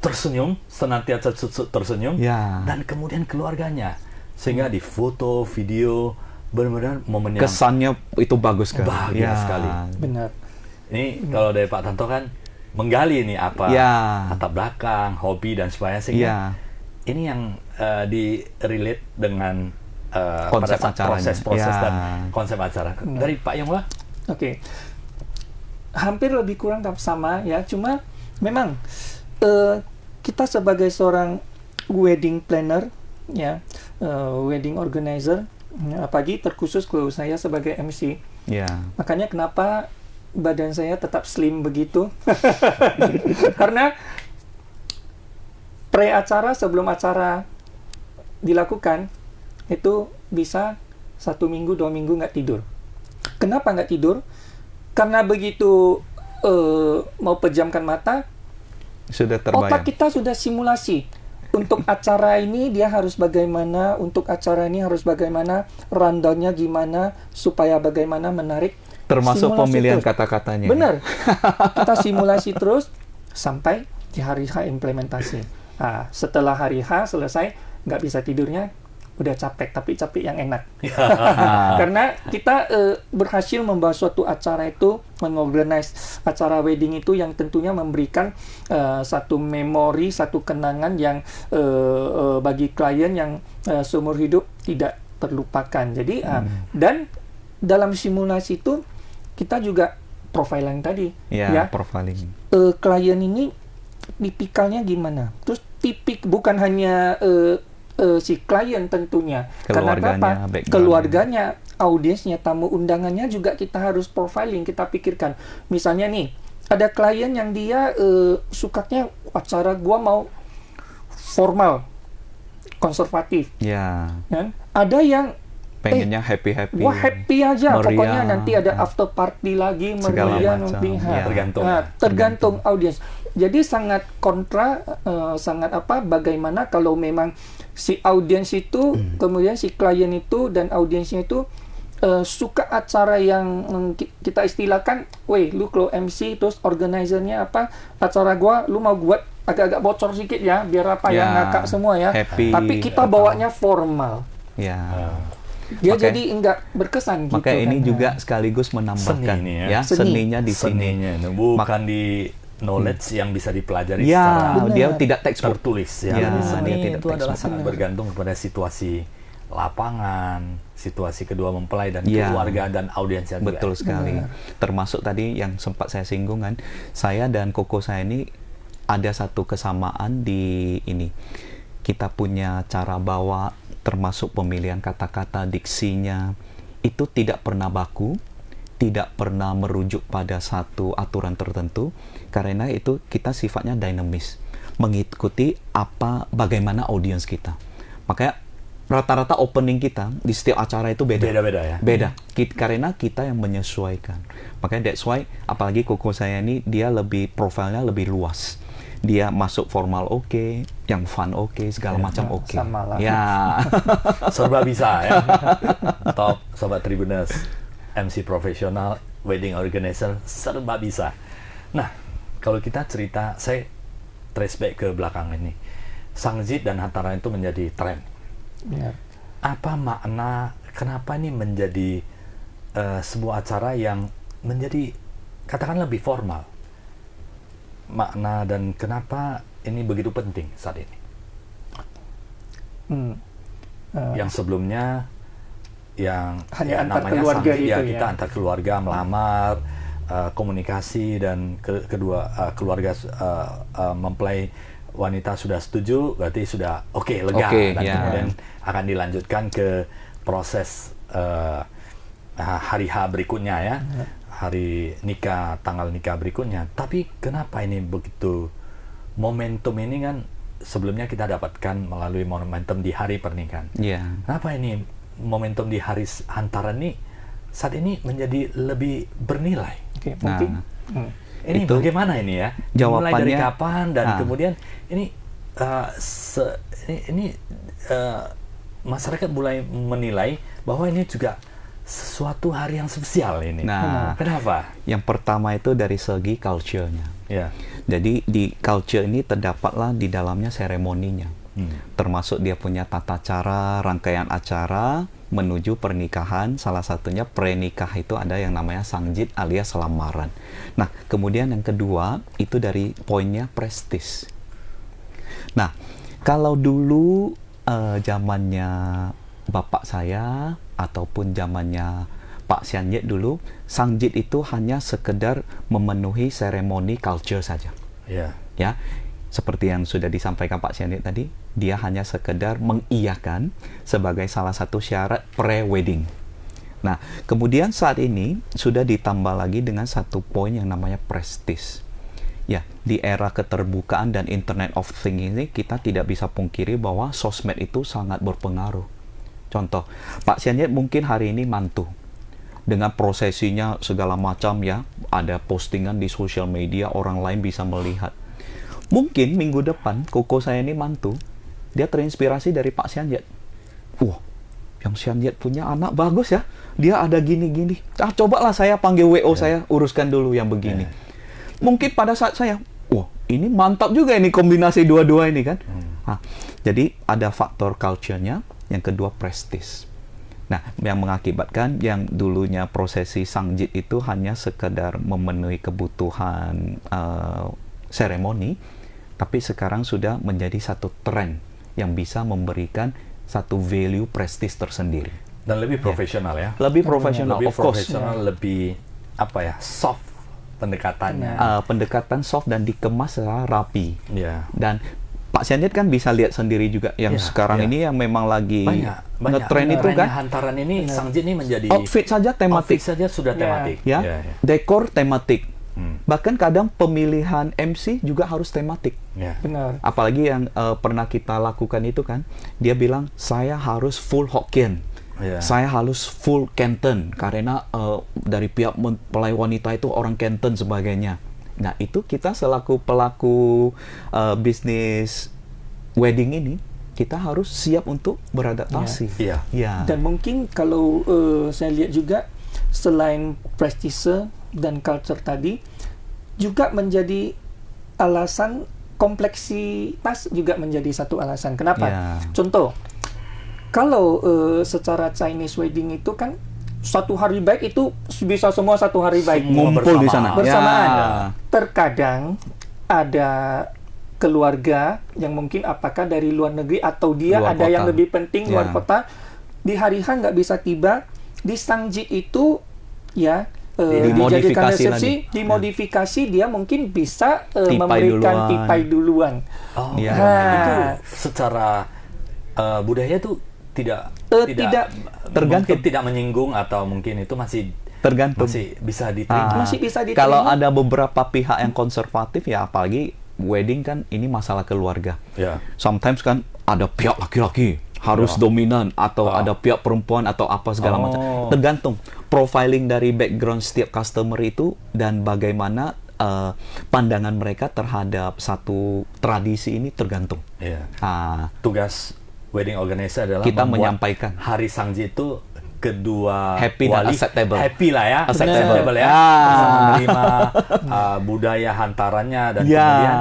tersenyum, senantiasa tersenyum, Ya. dan kemudian keluarganya, sehingga di foto, video, benar-benar momen yang Kesannya itu bagus sekali. Bahagia sekali. Benar. ini kalau dari Pak Tanto kan menggali ini apa Ya. latar belakang, hobi dan sebagainya, sehingga Ya. ini yang di relate dengan Konsep pada saat acaranya. proses-proses Ya. dan konsep acara. Dari Pak Yongga? Oke. Hampir lebih kurang sama ya, cuma memang kita sebagai seorang wedding planner ya, wedding organizer, apalagi terkhusus kalau saya sebagai MC. Ya. Makanya kenapa badan saya tetap slim begitu. Karena pre-acara sebelum acara dilakukan itu bisa 1 minggu 2 minggu nggak tidur. Kenapa nggak tidur? Karena begitu mau pejamkan mata, Sudah terbayang. otak kita sudah simulasi. Untuk acara ini dia harus bagaimana, untuk acara ini harus bagaimana, rundown-nya gimana, supaya bagaimana menarik. Termasuk Simulasi pemilihan terus. kata-katanya. Benar. Kita simulasi terus sampai di hari H implementasi. Nah, setelah hari H selesai, nggak bisa tidurnya, udah capek, tapi capek yang enak. Karena kita berhasil membawa suatu acara itu, mengorganize acara wedding itu yang tentunya memberikan satu memori, satu kenangan yang bagi klien yang seumur hidup tidak terlupakan. Jadi, dan dalam simulasi itu, kita juga profiling tadi. Ya, profiling. Klien ini tipikalnya gimana? Terus bukan hanya si klien tentunya, karena Keluarganya, apa? background. Keluarganya, audiensnya, tamu undangannya juga kita harus profiling, kita pikirkan. Misalnya nih, ada klien yang dia sukanya acara gua mau formal, konservatif, Ya. kan? Ada yang Pengennya happy-happy. wah happy aja, Meriah. pokoknya nanti ada after party lagi, Segala meriah, macam, nanti, ya. tergantung audiens. Jadi sangat kontra, sangat bagaimana kalau memang si audiens itu, kemudian si klien itu dan audiensnya itu suka acara yang kita istilahkan, weh lu kalau MC terus organizernya acara gua lu mau buat agak-agak bocor sedikit ya, biar yang ngakak semua ya. Happy, Tapi kita bawanya formal. Ya. Dia Makanya- jadi enggak berkesan gitu. Maka ini kan. juga sekaligus menambahkan Seni ini ya, ya. Seni. seninya di sini. Seninya itu bukan di knowledge yang bisa dipelajari Ya, secara dia tidak textbook. tertulis ya. Ya, Jadi dia seni tidak itu adalah textbook. sangat bergantung kepada situasi lapangan, situasi kedua mempelai dan Ya. keluarga dan audiensnya juga. Betul sekali. Termasuk tadi yang sempat saya singgung kan, saya dan Koko saya ini ada satu kesamaan di ini. Kita punya cara bawa, termasuk pemilihan kata-kata, diksinya, itu tidak pernah baku, tidak pernah merujuk pada satu aturan tertentu, karena itu kita sifatnya dinamis, mengikuti bagaimana audiens kita. Makanya rata-rata opening kita di setiap acara itu beda. Beda-beda ya. Beda. Karena kita yang menyesuaikan. Makanya that's why, apalagi Koko saya ini, dia lebih profilnya lebih luas. Dia masuk formal oke, yang fun oke, segala macam oke. sama lah. Ya. Serba bisa ya. Top Sobat Tribuners, MC profesional, wedding organizer, serba bisa. Nah, kalau kita cerita, saya trace back ke belakang ini. Sangzit dan Hantaran itu menjadi tren. Benar. Apa makna, kenapa ini menjadi sebuah acara yang menjadi, katakan lebih formal? Makna dan kenapa ini begitu penting saat ini? Yang sebelumnya yang Hanya antar namanya keluarga sangzit, gitu ya. kita antar keluarga melamar, komunikasi, dan kedua keluarga mempelai wanita sudah setuju, berarti sudah oke, lega, dan ya. kemudian akan dilanjutkan ke proses hari H berikutnya ya, hari nikah, tanggal nikah berikutnya. Tapi kenapa ini begitu, momentum ini kan sebelumnya kita dapatkan melalui momentum di hari pernikahan. Ya. Kenapa ini momentum di hari hantaran ini saat ini menjadi lebih bernilai? Oke, mungkin. Ini Itu bagaimana ini ya? jawabannya- Mulai dari kapan dan kemudian ini ini masyarakat mulai menilai bahwa ini juga sesuatu hari yang spesial ini. Nah, kenapa? Yang pertama itu dari segi culture-nya. Ya. Jadi di culture ini terdapatlah di dalamnya seremoninya. Termasuk dia punya tata cara, rangkaian acara menuju pernikahan. Salah satunya prenikah itu ada yang namanya sangjit alias lamaran. Nah, kemudian yang kedua itu dari poinnya prestis. Nah, kalau dulu zamannya bapak saya ataupun zamannya Pak Sian Yet dulu, sangjit itu hanya sekedar memenuhi seremoni culture saja. Ya. Ya, seperti yang sudah disampaikan Pak Sian Yet tadi, dia hanya sekedar mengiyakan sebagai salah satu syarat pre-wedding. Nah, kemudian saat ini sudah ditambah lagi dengan satu poin yang namanya prestis. Ya, di era keterbukaan dan Internet of Things ini kita tidak bisa pungkiri bahwa sosmed itu sangat berpengaruh. Contoh, Pak Sian Yet mungkin hari ini mantu. Dengan prosesinya segala macam ya, ada postingan di sosial media, orang lain bisa melihat. Mungkin minggu depan, koko saya ini mantu, dia terinspirasi dari Pak Sian Yet. Wah, yang Sian Yet punya anak bagus ya, dia ada gini-gini. Cobalah saya panggil WO saya, uruskan dulu yang begini. Mungkin pada saat saya, wah ini mantap juga ini kombinasi dua-dua ini kan. Nah, jadi ada faktor culture-nya, yang kedua prestis. Nah, yang mengakibatkan yang dulunya prosesi sangjit itu hanya sekedar memenuhi kebutuhan seremoni, tapi sekarang sudah menjadi satu tren yang bisa memberikan satu value prestis tersendiri. Dan lebih profesional ya. Lebih profesional, Lebih of course. profesional, lebih apa ya, soft pendekatannya. Pendekatan soft dan dikemas secara rapi. Ya. Dan Pak Sian Yet kan bisa lihat sendiri juga yang sekarang ini yang memang lagi ngetren itu kan. Hantaran ini sangjit ini menjadi outfit saja tematik. Outfit saja sudah tematik. Ya. Dekor tematik. Bahkan kadang pemilihan MC juga harus tematik. Ya. Benar. Apalagi yang pernah kita lakukan itu kan, dia bilang saya harus full Hokkien. Ya. Saya harus full Canton karena dari pihak mempelai wanita itu orang Canton sebagainya. Nah, itu kita selaku pelaku bisnis wedding ini, kita harus siap untuk beradaptasi. Iya. Ya. Dan mungkin kalau saya lihat juga selain prestise dan culture tadi, juga menjadi alasan kompleksitas juga menjadi satu alasan. Kenapa? Ya. Contoh, kalau secara Chinese wedding itu kan satu hari baik itu bisa semua satu hari baik. Ngumpul di sana. Bersamaan. Ya. Terkadang ada keluarga yang mungkin apakah dari luar negeri atau dia Luar ada kota. yang lebih penting luar Ya. kota, di hari H nggak bisa tiba, di sangjit itu ya dijadikan Dimodifikasi resepsi, lagi. dimodifikasi, dia mungkin bisa Tipai memberikan duluan. tipai duluan. Oh, Ya. itu secara budaya itu tidak tergantung. mungkin tidak menyinggung atau mungkin itu masih Tergantung. masih bisa diterima. Masih bisa diterima. Kalau ada beberapa pihak yang konservatif ya, apalagi wedding kan ini masalah keluarga. Ya. Sometimes kan ada pihak laki-laki harus dominan atau ada pihak perempuan atau apa segala macam. Tergantung profiling dari background setiap customer itu dan bagaimana pandangan mereka terhadap satu tradisi ini tergantung. Ya. Ah, Tugas wedding organizer adalah kita membuat menyampaikan hari sangjit itu kedua Happy dan wali acceptable. happy lah ya, Acceptable. ya, bisa menerima budaya hantarannya dan kemudian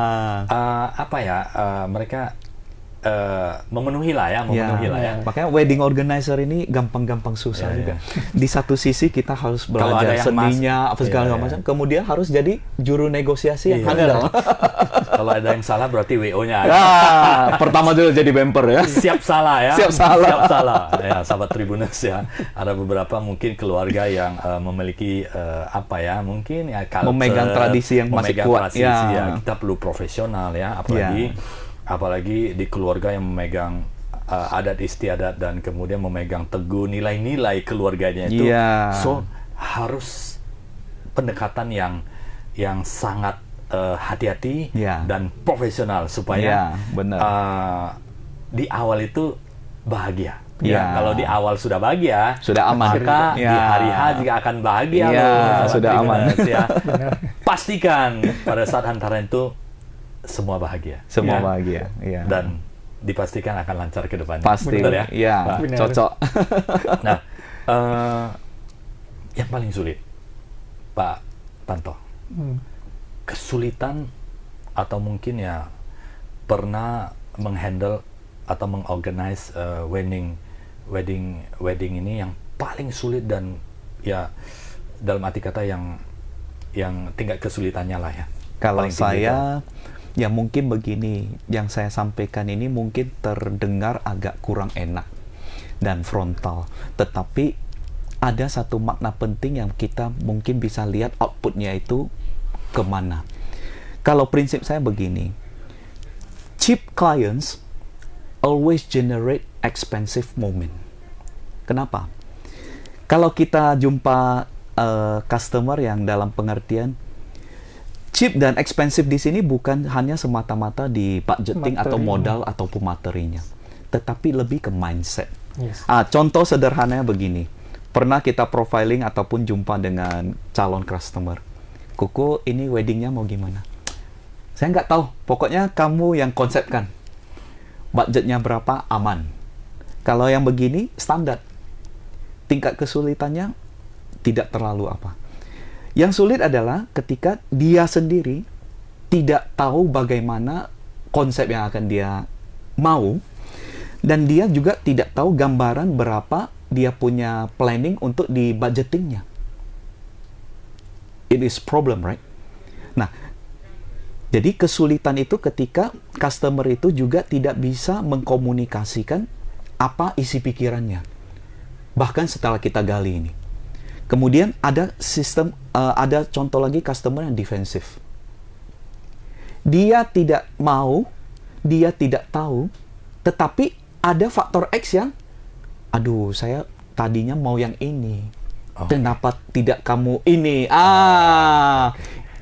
apa ya, mereka memenuhi lah ya. Makanya wedding organizer ini gampang-gampang susah juga. Di satu sisi kita harus Kalau ada belajar yang seninya apa segala macam, kemudian harus jadi juru negosiasi yang handal. Kalau ada yang salah berarti WO-nya Pertama dulu jadi bumper ya. siap salah ya. Siap salah. Siap salah. Ya, sahabat Tribuners ya. Ada beberapa mungkin keluarga yang memiliki apa ya, mungkin ya culture, Memegang tradisi yang masih memegang kuat. tradisi, Ya. ya. Kita perlu profesional ya, apalagi di keluarga yang memegang adat istiadat dan kemudian memegang teguh nilai-nilai keluarganya itu. So harus pendekatan yang sangat hati-hati dan profesional supaya benar. Di awal itu bahagia. Ya. Kalau di awal sudah bahagia, sudah aman. maka di hari H juga akan bahagia. Sudah aman. Ya. Pastikan pada saat hantaran itu semua bahagia. Semua Ya. bahagia. Iya. Dan dipastikan akan lancar ke depannya. Pasti. Benar ya? Iya, Benar. cocok. Nah, yang paling sulit, Pak Tanto, kesulitan atau mungkin ya pernah menghandle atau mengorganize wedding ini yang paling sulit dan ya dalam arti kata yang tingkat kesulitannya lah ya. Kalau Paling tinggi saya, ya mungkin begini, yang saya sampaikan ini mungkin terdengar agak kurang enak dan frontal. Tetapi ada satu makna penting yang kita mungkin bisa lihat outputnya itu kemana. Kalau prinsip saya begini, cheap clients always generate expensive moment. Kenapa? Kalau kita jumpa customer yang dalam pengertian cheap dan expensive di sini bukan hanya semata-mata di budgeting atau modal ataupun materinya, tetapi lebih ke mindset. Yes. Contoh sederhananya begini, pernah kita profiling ataupun jumpa dengan calon customer. Kuku, ini weddingnya mau gimana? Saya nggak tahu, pokoknya kamu yang konsepkan. Budgetnya berapa, aman. Kalau yang begini, standar. Tingkat kesulitannya tidak terlalu apa. Yang sulit adalah ketika dia sendiri tidak tahu bagaimana konsep yang akan dia mau, dan dia juga tidak tahu gambaran berapa dia punya planning untuk di budgetingnya. It is problem, right? Nah, jadi kesulitan itu ketika customer itu juga tidak bisa mengkomunikasikan apa isi pikirannya. Bahkan setelah kita gali ini. Kemudian ada ada contoh lagi customer yang defensif. Dia tidak mau, dia tidak tahu, tetapi ada faktor X yang, aduh, saya tadinya mau yang ini. Kenapa tidak kamu ini?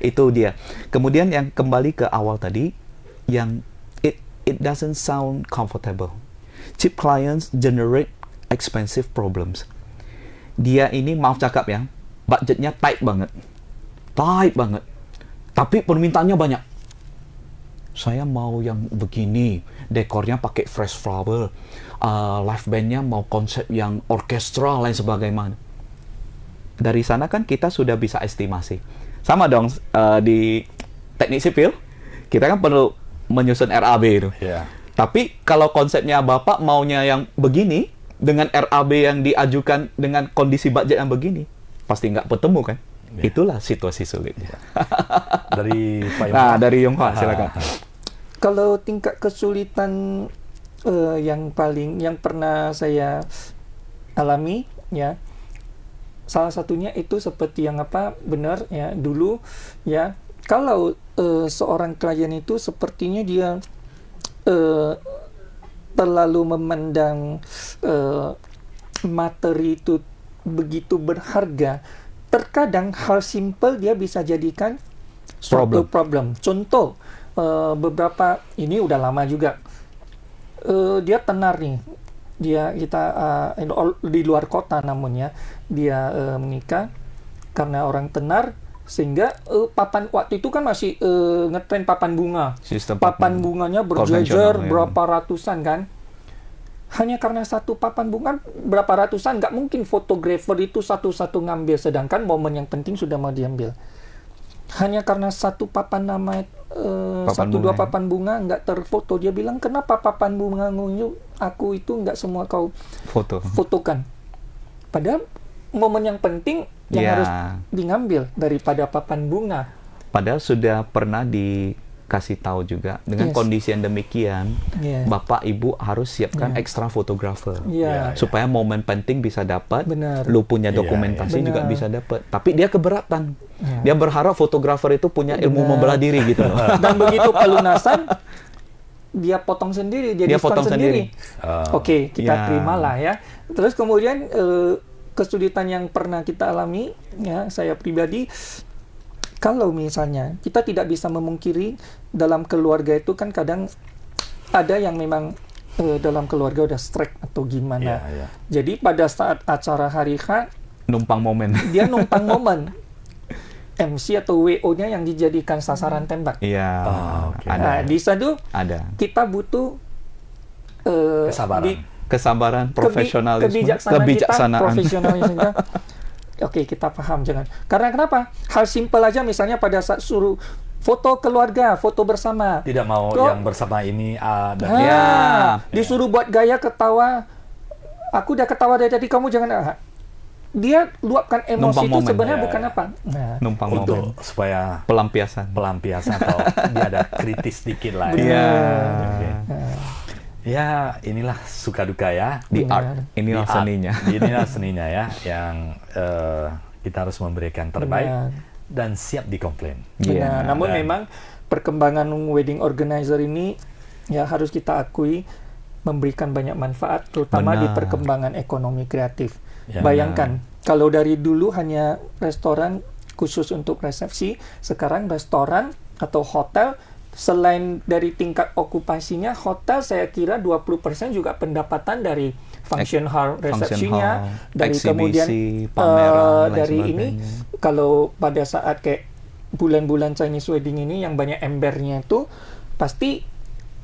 Itu dia. Kemudian yang kembali ke awal tadi, yang it doesn't sound comfortable. Cheap clients generate expensive problems. Dia ini, maaf cakap ya, budgetnya tight banget. Tapi permintaannya banyak. Saya mau yang begini, dekornya pakai fresh flower, live bandnya mau konsep yang orkestra, lain sebagainya. Dari sana kan kita sudah bisa estimasi. Sama dong di teknik sipil, kita kan perlu menyusun RAB itu. Yeah. Tapi kalau konsepnya Bapak maunya yang begini, dengan RAB yang diajukan dengan kondisi budget yang begini, pasti nggak bertemu kan? Yeah. Itulah situasi sulit. Dari Pak Yongha. Nah, dari Yongha, silakan. Kalau tingkat kesulitan yang pernah saya alami, ya, salah satunya itu seperti yang benar ya, dulu ya, kalau seorang klien itu sepertinya dia terlalu memandang materi itu begitu berharga, terkadang hal simple dia bisa jadikan suatu problem. Contoh, beberapa, ini udah lama juga, dia tenar nih, kita di luar kota, namun ya dia menikah karena orang tenar, sehingga papan waktu itu kan masih ngetren papan bunga. Sistem papan bunganya berjejer berapa ratusan kan. Hanya karena satu papan bunga berapa ratusan, nggak mungkin fotografer itu satu-satu ngambil, sedangkan momen yang penting sudah mau diambil. Hanya karena satu papan nama, dua papan bunga nggak terfoto, dia bilang, kenapa papan bunga ngunjuk aku itu nggak semua kau fotokan. Padahal momen yang penting yang harus diambil daripada papan bunga. Padahal sudah pernah dikasih tahu juga dengan kondisi yang demikian, Bapak Ibu harus siapkan ekstra fotografer supaya momen penting bisa dapat. Lu punya dokumentasi juga bisa dapat. Tapi dia keberatan. Dia berharap fotografer itu punya ilmu membelah diri gitu loh. Dan begitu pelunasan, dia potong sendiri, dia diskon sendiri. Oke, kita terimalah ya. Terus kemudian kesulitan yang pernah kita alami, ya, saya pribadi, kalau misalnya kita tidak bisa memungkiri dalam keluarga itu kan kadang ada yang memang dalam keluarga udah strike atau gimana. Jadi pada saat acara hari H, numpang momen. Dia numpang momen. MC atau WO-nya yang dijadikan sasaran tembak. Iya, oke. ada. Nah, di situ Ada. kita butuh Kesabaran. Kesabaran, profesionalisme, kebijaksanaan profesionalisme kita. Oke, kita paham jangan. Karena kenapa? Hal simpel aja misalnya pada saat suruh foto keluarga, foto bersama. Tidak mau Kok- yang bersama ini dan Disuruh buat gaya ketawa. Aku udah ketawa dari tadi, kamu jangan. Dia luapkan emosi Numpang itu momen. sebenarnya Ya, bukan ya. apa. Nah, numpang momen, untuk supaya pelampiasan. pelampiasan atau dia ada kritis dikit lah. Iya. Oke. Ya, inilah suka duka ya. Di art, inilah Di art. seninya. Inilah seninya ya, yang kita harus memberikan terbaik Benar. dan siap dikomplain. benar. Namun Dan- memang perkembangan wedding organizer ini ya harus kita akui memberikan banyak manfaat, terutama di Benar. perkembangan ekonomi kreatif. Ya, Bayangkan, kalau dari dulu hanya restoran khusus untuk resepsi, sekarang restoran atau hotel, selain dari tingkat okupasinya, hotel saya kira 20% juga pendapatan dari function hall resepsinya, hall, dari eksibisi, kemudian pameran, lain dari ini, sebagainya. kalau pada saat kayak bulan-bulan Chinese wedding ini yang banyak embernya itu, pasti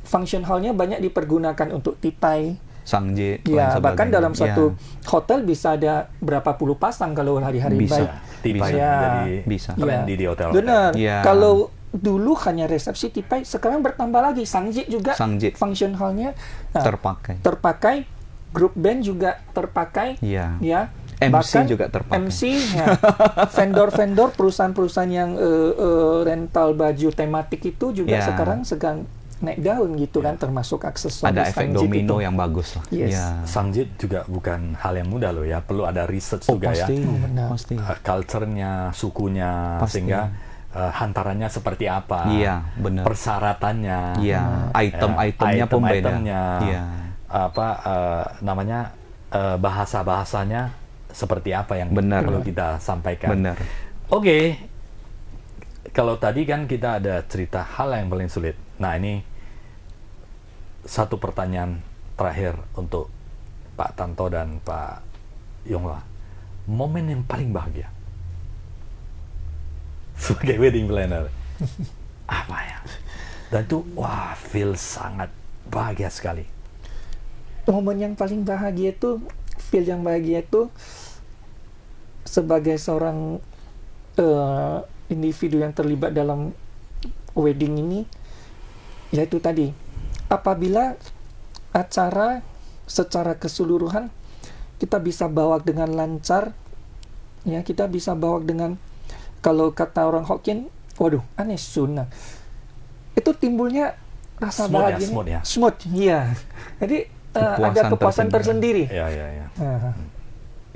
function hall-nya banyak dipergunakan untuk tipai. Sangjit, Ya, lain bahkan sebagainya. dalam satu Ya, hotel bisa ada berapa puluh pasang kalau hari-hari Bisa. baik. Tipai Bisa. jadi Bisa. trendy di hotel. Benar. Ya. Kalau dulu hanya resepsi tipai, sekarang bertambah lagi. Sangjit juga Sangjit. function hall-nya terpakai. grup band juga terpakai. Iya. Ya. MC Bahkan juga terpakai. MC, ya. Vendor-vendor, perusahaan-perusahaan yang rental baju tematik itu juga Ya. sekarang sedang naik daun gitu kan, termasuk aksesoris Ada efek Sangjit domino itu. yang bagus lah. Yes. Ya. Sangjit juga bukan hal yang mudah loh ya, perlu ada research Oh, juga pasti, ya. benar. pasti. Culture-nya, sukunya, Pasti. sehingga hantarannya seperti apa, Iya, benar. persyaratannya, Iya, item-itemnya pun beda. item-itemnya, Iya. namanya bahasa-bahasanya seperti apa yang Benar. perlu kita sampaikan. Benar. Oke, kalau tadi kan kita ada cerita hal yang paling sulit. Nah ini satu pertanyaan terakhir untuk Pak Tanto dan Pak Yonghwa. Momen yang paling bahagia sebagai wedding planner apa ya? Dan itu wah, feel sangat bahagia sekali. Momen yang paling bahagia itu, feel yang bahagia itu sebagai seorang individu yang terlibat dalam wedding ini, yaitu tadi, apabila acara secara keseluruhan kita bisa bawa dengan lancar, ya, kita bisa bawa dengan, kalau kata orang Hokkien, waduh, aneh sunnah, itu timbulnya rasa Smooth ya, bahagia, smooth ya. smooth, iya. Jadi ada kepuasan tersendiri. Ya, ya, ya.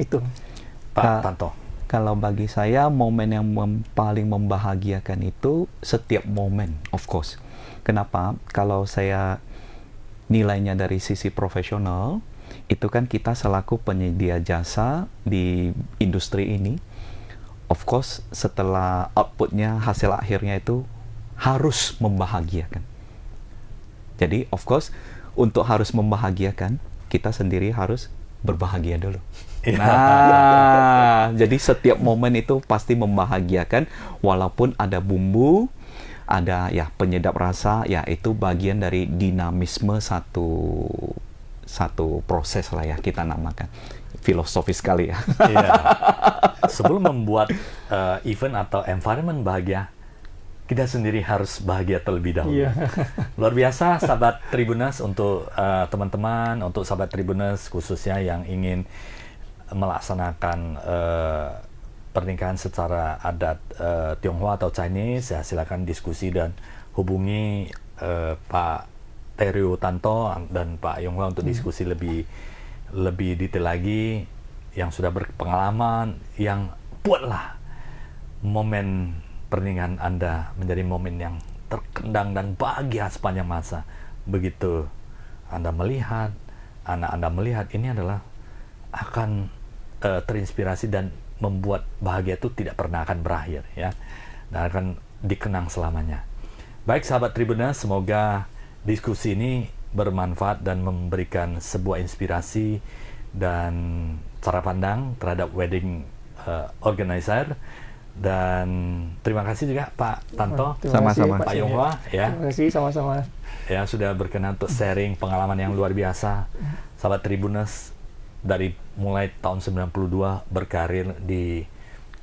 Itu. Pak Tanto. Kalau bagi saya momen yang paling membahagiakan itu setiap momen, of course. Kenapa? Kalau saya nilainya dari sisi profesional, itu kan kita selaku penyedia jasa di industri ini, of course setelah outputnya, hasil akhirnya itu harus membahagiakan. Jadi of course untuk harus membahagiakan, kita sendiri harus berbahagia dulu. Nah, jadi setiap momen itu pasti membahagiakan, walaupun ada bumbu, ada ya penyedap rasa, ya itu bagian dari dinamisme satu proses lah ya, kita namakan. Filosofis sekali ya. Iya. Sebelum membuat event atau environment bahagia, kita sendiri harus bahagia terlebih dahulu. Iya. Luar biasa, sahabat Tribuners, untuk teman-teman, untuk sahabat Tribuners khususnya yang ingin melaksanakan pernikahan secara adat Tionghoa atau Chinese, ya silakan diskusi dan hubungi Pak Terio Tanto dan Pak Yonghwa untuk diskusi lebih detail lagi, yang sudah berpengalaman, yang buatlah momen pernikahan Anda menjadi momen yang terkendang dan bahagia sepanjang masa. Begitu Anda melihat, anak Anda melihat, ini adalah akan terinspirasi dan membuat bahagia itu tidak pernah akan berakhir, ya, dan akan dikenang selamanya. Baik sahabat Tribuners, semoga diskusi ini bermanfaat dan memberikan sebuah inspirasi dan cara pandang terhadap wedding organizer. Dan terima kasih juga Pak Tanto, Terima kasih, Sama-sama. Pak Pak Senior. Yonghwa, ya, Terima kasih sama-sama. ya sudah berkenan untuk sharing pengalaman yang luar biasa. Sahabat Tribuners, dari mulai tahun 92 berkarir di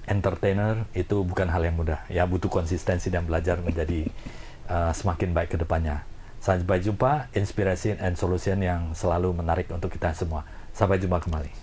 entertainer itu bukan hal yang mudah. Ya, butuh konsistensi dan belajar menjadi semakin baik ke depannya. Sampai jumpa, inspiration and solution yang selalu menarik untuk kita semua. Sampai jumpa kembali.